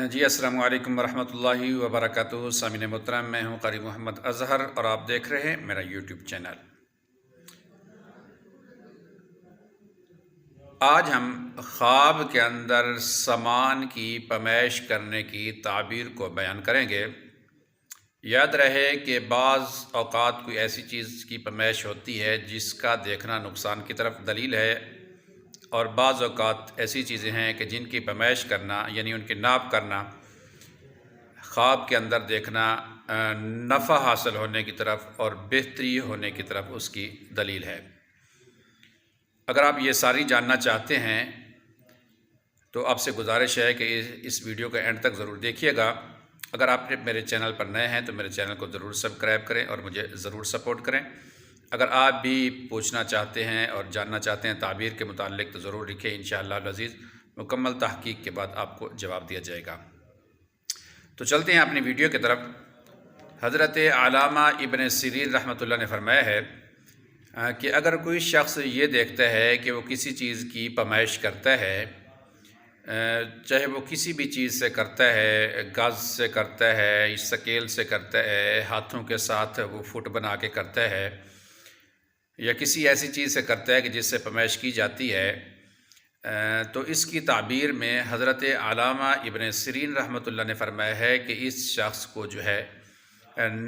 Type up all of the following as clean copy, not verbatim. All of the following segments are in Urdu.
جی السلام علیکم ورحمۃ اللہ وبرکاتہ۔ سامعین محترم، میں ہوں قاری محمد اظہر اور آپ دیکھ رہے ہیں میرا یوٹیوب چینل۔ آج ہم خواب کے اندر سامان کی پیمائش کرنے کی تعبیر کو بیان کریں گے۔ یاد رہے کہ بعض اوقات کوئی ایسی چیز کی پیمائش ہوتی ہے جس کا دیکھنا نقصان کی طرف دلیل ہے، اور بعض اوقات ایسی چیزیں ہیں کہ جن کی پیمائش کرنا یعنی ان کی ناپ کرنا، خواب کے اندر دیکھنا نفع حاصل ہونے کی طرف اور بہتری ہونے کی طرف اس کی دلیل ہے۔ اگر آپ یہ ساری جاننا چاہتے ہیں تو آپ سے گزارش ہے کہ اس ویڈیو کا اینڈ تک ضرور دیکھیے گا۔ اگر آپ میرے چینل پر نئے ہیں تو میرے چینل کو ضرور سبسکرائب کریں اور مجھے ضرور سپورٹ کریں۔ اگر آپ بھی پوچھنا چاہتے ہیں اور جاننا چاہتے ہیں تعبیر کے متعلق تو ضرور لکھیں، انشاءاللہ العزیز مکمل تحقیق کے بعد آپ کو جواب دیا جائے گا۔ تو چلتے ہیں اپنی ویڈیو کی طرف۔ حضرت علامہ ابن سیرین رحمۃ اللہ نے فرمایا ہے کہ اگر کوئی شخص یہ دیکھتا ہے کہ وہ کسی چیز کی پیمائش کرتا ہے، چاہے وہ کسی بھی چیز سے کرتا ہے، گز سے کرتا ہے، سکیل سے کرتا ہے، ہاتھوں کے ساتھ وہ فٹ بنا کے کرتا ہے، یا کسی ایسی چیز سے کرتا ہے کہ جس سے پیمائش کی جاتی ہے، تو اس کی تعبیر میں حضرت علامہ ابن سیرین رحمۃ اللہ نے فرمایا ہے کہ اس شخص کو جو ہے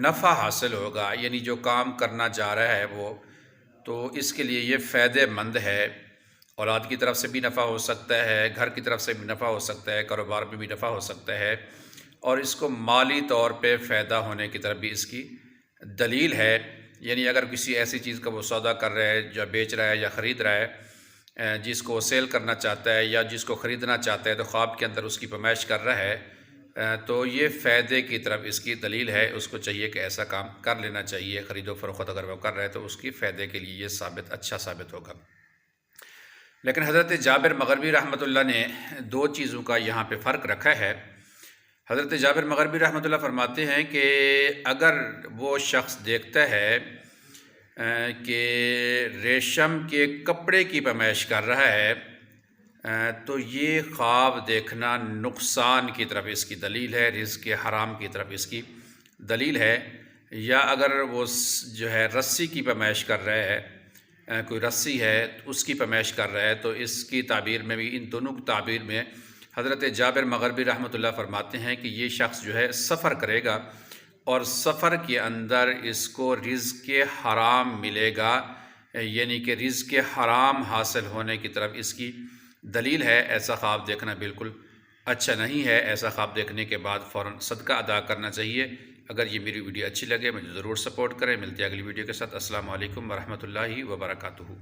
نفع حاصل ہوگا، یعنی جو کام کرنا چاہ رہا ہے وہ، تو اس کے لیے یہ فائدہ مند ہے۔ اولاد کی طرف سے بھی نفع ہو سکتا ہے، گھر کی طرف سے بھی نفع ہو سکتا ہے، کاروبار میں بھی نفع ہو سکتا ہے، اور اس کو مالی طور پہ فائدہ ہونے کی طرف بھی اس کی دلیل ہے۔ یعنی اگر کسی ایسی چیز کا وہ سودا کر رہا ہے، جو بیچ رہا ہے یا خرید رہا ہے، جس کو وہ سیل کرنا چاہتا ہے یا جس کو خریدنا چاہتا ہے، تو خواب کے اندر اس کی پیمائش کر رہا ہے، تو یہ فائدے کی طرف اس کی دلیل ہے۔ اس کو چاہیے کہ ایسا کام کر لینا چاہیے، خرید و فروخت اگر وہ کر رہا ہے تو اس کی فائدے کے لیے یہ اچھا ثابت ہوگا۔ لیکن حضرت جابر مغربی رحمۃ اللہ نے دو چیزوں کا یہاں پہ فرق رکھا ہے۔ حضرت جابر مغربی رحمۃ اللہ فرماتے ہیں کہ اگر وہ شخص دیکھتا ہے کہ ریشم کے کپڑے کی پیمائش کر رہا ہے، تو یہ خواب دیکھنا نقصان کی طرف اس کی دلیل ہے، رزق حرام کی طرف اس کی دلیل ہے۔ یا اگر وہ جو ہے رسی کی پیمائش کر رہا ہے، کوئی رسی ہے اس کی پیمائش کر رہا ہے، تو اس کی تعبیر میں بھی، ان دونوں کی تعبیر میں حضرت جابر مغربی رحمۃ اللہ فرماتے ہیں کہ یہ شخص جو ہے سفر کرے گا، اور سفر کے اندر اس کو رزق حرام ملے گا، یعنی کہ رزق حرام حاصل ہونے کی طرف اس کی دلیل ہے۔ ایسا خواب دیکھنا بالکل اچھا نہیں ہے۔ ایسا خواب دیکھنے کے بعد فوراً صدقہ ادا کرنا چاہیے۔ اگر یہ میری ویڈیو اچھی لگے مجھے ضرور سپورٹ کریں۔ ملتے ہیں اگلی ویڈیو کے ساتھ۔ السلام علیکم ورحمۃ اللہ وبرکاتہ۔